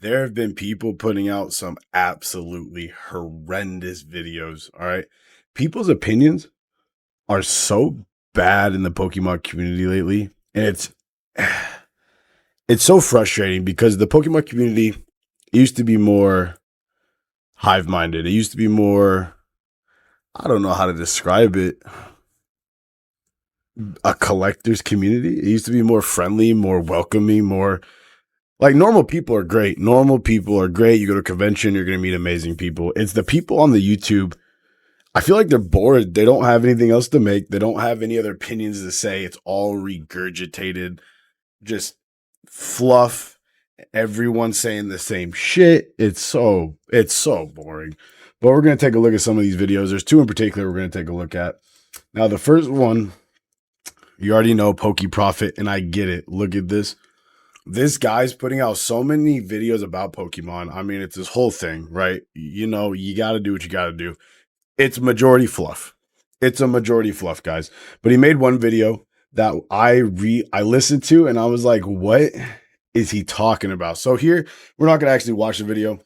There have been people putting out some absolutely horrendous videos. All right. People's opinions are so bad in the Pokemon community lately. And it's so frustrating because the Pokemon community used to be more hive minded. It used to be more, I don't know how to describe it, a collector's community. It used to be more friendly, more welcoming, more like normal people are great. Normal people are great. You go to a convention, you're going to meet amazing people. It's the people on the YouTube. I feel like they're bored. They don't have anything else to make. They don't have any other opinions to say. It's all regurgitated, just fluff. Everyone's saying the same shit. It's so boring. But we're going to take a look at some of these videos. There's two in particular we're going to take a look at. Now, the first one, you already know Poke Profit, and I get it. Look at this. This guy's putting out so many videos about Pokemon. I mean, it's this whole thing, right? You know, you got to do what you got to do. It's majority fluff. It's a majority fluff, guys. But he made one video that I listened to, and I was like, what is he talking about? So here, we're not going to actually watch the video.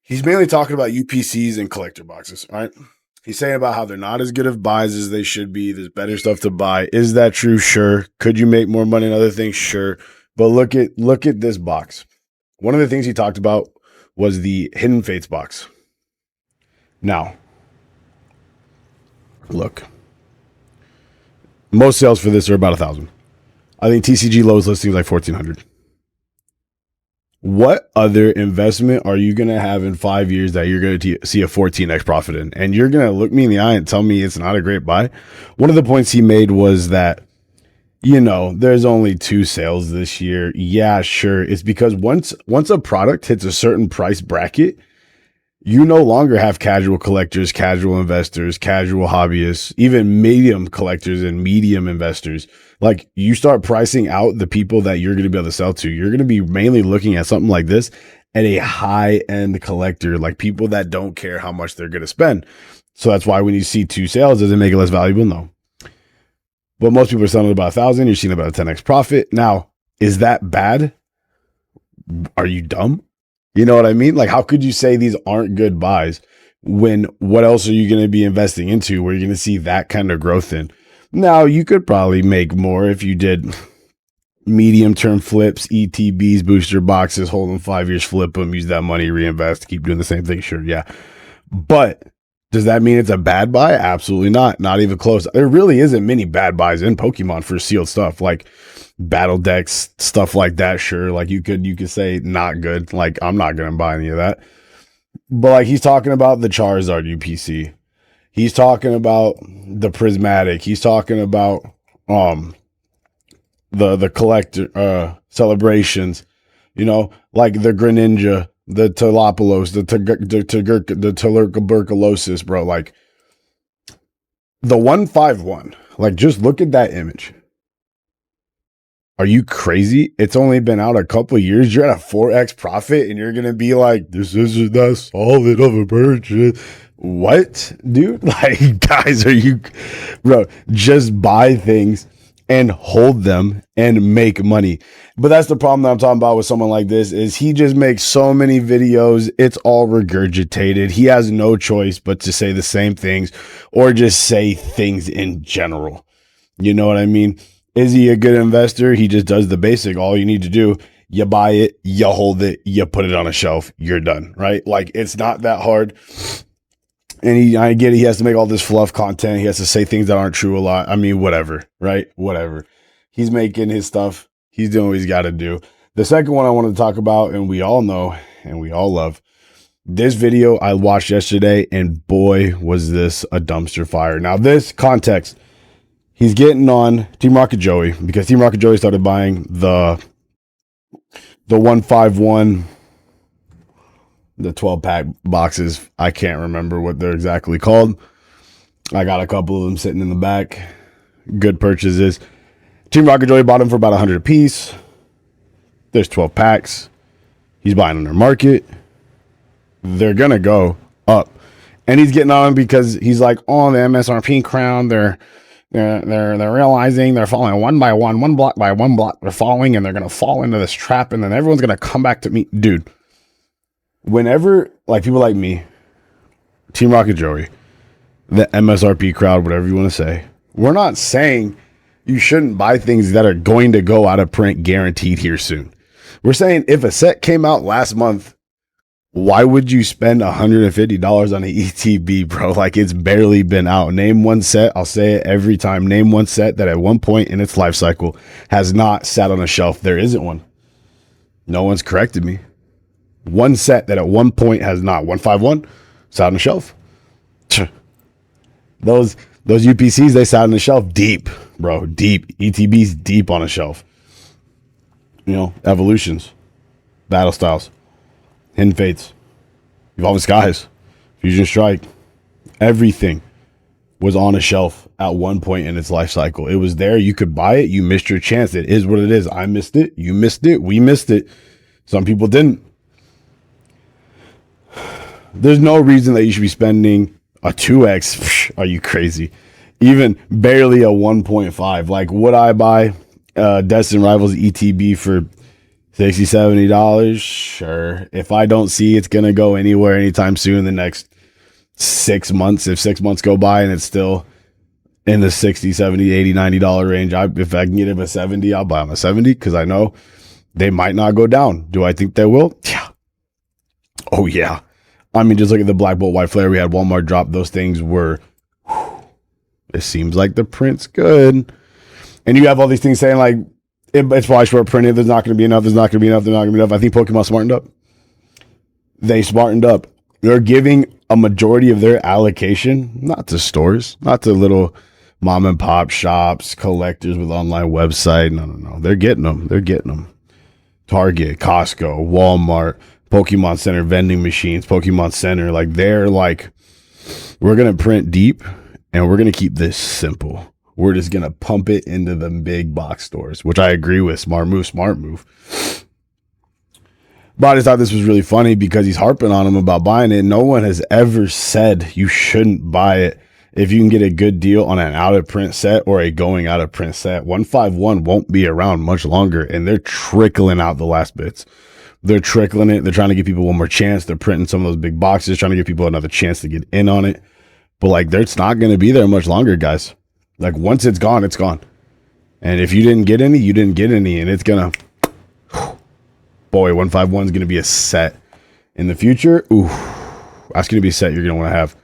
He's mainly talking about UPCs and collector boxes, all right? He's saying about how they're not as good of buys as they should be. There's better stuff to buy. Is that true? Sure. Could you make more money on other things? Sure. But look at this box. One of the things he talked about was the Hidden Fates box. Now, look. Most sales for this are about 1,000. I think TCG lowest listing is like 1,400. What other investment are you going to have in 5 years that you're going to see a 14x profit in? And you're going to look me in the eye and tell me it's not a great buy? One of the points he made was that, you know, there's only 2 sales this year. Yeah, sure. It's because once a product hits a certain price bracket, you no longer have casual collectors, casual investors, casual hobbyists, even medium collectors and medium investors. Like, you start pricing out the people that you're going to be able to sell to. You're going to be mainly looking at something like this at a high-end collector, like people that don't care how much they're going to spend. So that's why when you see 2 sales, does it make it less valuable? No. But most people are selling about 1,000. You're seeing about a 10x profit. Now, is that bad? Are you dumb? You know what I mean? Like, how could you say these aren't good buys when what else are you going to be investing into where you're going to see that kind of growth in? Now, you could probably make more if you did medium-term flips, ETBs, booster boxes, hold them 5 years, flip them, use that money, reinvest, keep doing the same thing. Sure, yeah. But does that mean it's a bad buy? Absolutely not. Not even close. There really isn't many bad buys in Pokemon for sealed stuff like battle decks, stuff like that. Sure. Like you could say not good. Like, I'm not going to buy any of that. But like, he's talking about the Charizard UPC. He's talking about the Prismatic. He's talking about the collector celebrations, you know, like the Greninja, the Talopolos, the tuberculosis, bro. Like the 151. Like, just look at that image. Are you crazy? It's only been out a couple of years. You're at a 4x profit, and you're gonna be like, "This isn't that solid of a purchase." What, dude? Like, guys, are you, bro? Just buy things and hold them and make money. But that's the problem that I'm talking about with someone like this is he just makes so many videos. It's all regurgitated. He has no choice but to say the same things or just say things in general. You know what I mean? Is he a good investor? He just does the basic. All you need to do, you buy it, you hold it, you put it on a shelf, you're done, right? Like, it's not that hard. And I get it, he has to make all this fluff content. He has to say things that aren't true a lot. I mean, whatever, right? Whatever. He's making his stuff. He's doing what he's got to do. The second one I wanted to talk about, and we all know, and we all love, this video I watched yesterday, and boy, was this a dumpster fire. Now, this context, he's getting on Team Rocket Joey because Team Rocket Joey started buying the 151, the 12-pack boxes. I can't remember what they're exactly called. I got a couple of them sitting in the back. Good purchases. Team Rocket Joey bought them for about 100 a piece. There's 12 packs. He's buying on their market. They're going to go up. And he's getting on because he's like, oh, the MSRP crown, they're they're realizing they're falling one by one block by one block. They're falling, and they're gonna fall into this trap, and then everyone's gonna come back to me, dude. Whenever like people like me, Team Rocket Joey, the MSRP crowd, whatever you want to say, we're not saying you shouldn't buy things that are going to go out of print guaranteed here soon. We're saying if a set came out last month, why would you spend $150 on an ETB, bro? Like, it's barely been out. Name one set, I'll say it every time, name one set that at one point in its life cycle has not sat on a shelf. There isn't one. No one's corrected me. One set that at one point has not. 151 sat on a shelf. Those UPCs, they sat on the shelf deep, bro, deep. ETBs deep on a shelf. You know, evolutions, battle styles, hidden fates, evolving skies, fusion strike, everything was on a shelf at one point in its life cycle. It was there. You could buy it. You missed your chance. It is what it is. I missed it. You missed it. We missed it. Some people didn't. There's no reason that you should be spending a 2X. Are you crazy? Even barely a 1.5. Like, would I buy Destin Rivals ETB for $60, $70? Sure. If I don't see it's going to go anywhere anytime soon in the next 6 months, if 6 months go by and it's still in the $60, $70, $80, $90 range, if I can get him a 70, I'll buy him a 70 because I know they might not go down. Do I think they will? Yeah. Oh, yeah. I mean, just look at the Black Bolt White Flare we had Walmart drop. Those things were, it seems like the print's good. And you have all these things saying like, it's probably short printed. There's not going to be enough. There's not going to be enough. There's not going to be enough. I think Pokemon smartened up. They smartened up. They're giving a majority of their allocation, not to stores, not to little mom and pop shops, collectors with online website. No. They're getting them. They're getting them. Target, Costco, Walmart, Pokemon Center vending machines, Pokemon Center. Like, they're like, we're going to print deep and we're going to keep this simple. We're just going to pump it into the big box stores, which I agree with. Smart move. But I just thought this was really funny because he's harping on him about buying it. No one has ever said you shouldn't buy it if you can get a good deal on an out of print set or a going out of print set. 151 won't be around much longer, and they're trickling out the last bits. They're trickling it. They're trying to give people one more chance. They're printing some of those big boxes, trying to give people another chance to get in on it. But like, it's not going to be there much longer, guys. Like, once it's gone, it's gone. And if you didn't get any, you didn't get any. And it's going to, boy, 151 is going to be a set in the future. Ooh, that's going to be a set you're going to want to have.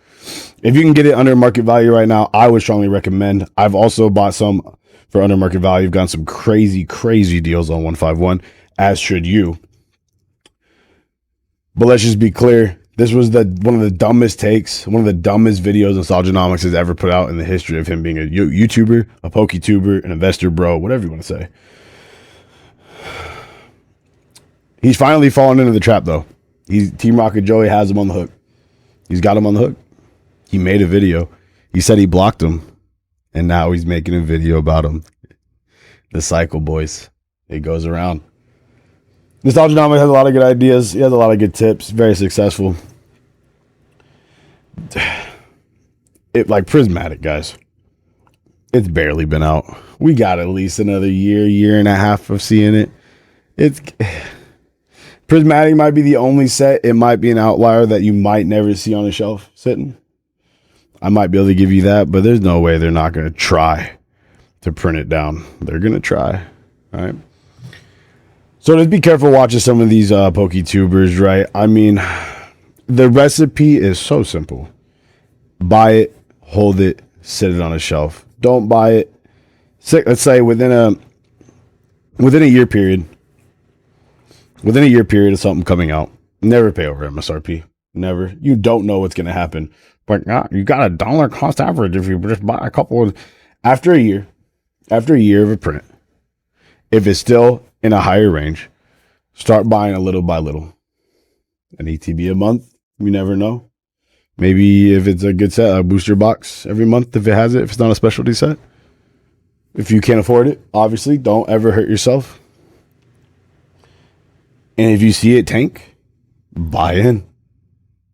If you can get it under market value right now, I would strongly recommend. I've also bought some for under market value. I've gotten some crazy, crazy deals on 151, as should you. But let's just be clear. This was one of the dumbest takes, one of the dumbest videos Nostalgianomics has ever put out in the history of him being a YouTuber, a PokeTuber, an investor bro, whatever you want to say. He's finally fallen into the trap, though. Team Rocket Joey has him on the hook. He's got him on the hook. He made a video. He said he blocked him, and now he's making a video about him. The cycle, boys. It goes around. Nostalgianomics has a lot of good ideas. He has a lot of good tips. Very successful. It like Prismatic, guys. It's barely been out. We got at least another year and a half of seeing it. It's Prismatic might be the only set. It might be an outlier that you might never see on a shelf sitting. I might be able to give you that, but there's no way they're not going to try to print it down. They're going to try. All right. So just be careful watching some of these PokeTubers, right? I mean, the recipe is so simple. Buy it, hold it, sit it on a shelf. Don't buy it. Let's say within a year period. Within a year period of something coming out, never pay over MSRP. Never. You don't know what's going to happen. But you got $1 cost average if you just buy a couple of, after a year of a print. If it's still in a higher range, start buying a little by little. An ETB a month, you never know. Maybe if it's a good set, a booster box every month if it has it, if it's not a specialty set. If you can't afford it, obviously, don't ever hurt yourself. And if you see it tank, buy in.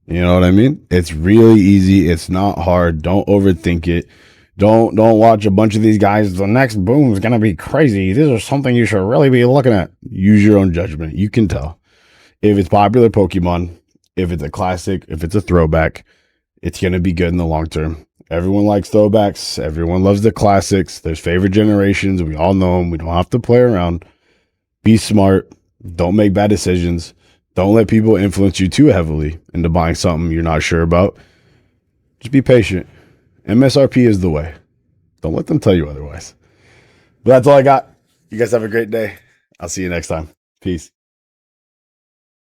You know what I mean? It's really easy. It's not hard. Don't overthink it. Don't watch a bunch of these guys. The next boom is gonna be crazy. This is something you should really be looking at. Use your own judgment. You can tell if it's popular Pokemon, if it's a classic, if it's a throwback. It's gonna be good in the long term. Everyone likes throwbacks. Everyone loves the classics. There's favorite generations. We all know them. We don't have to play around. Be smart. Don't make bad decisions. Don't let people influence you too heavily into buying something you're not sure about. Just be patient. MSRP is the way. Don't let them tell you otherwise. But that's all I got. You guys have a great day. I'll see you next time. Peace.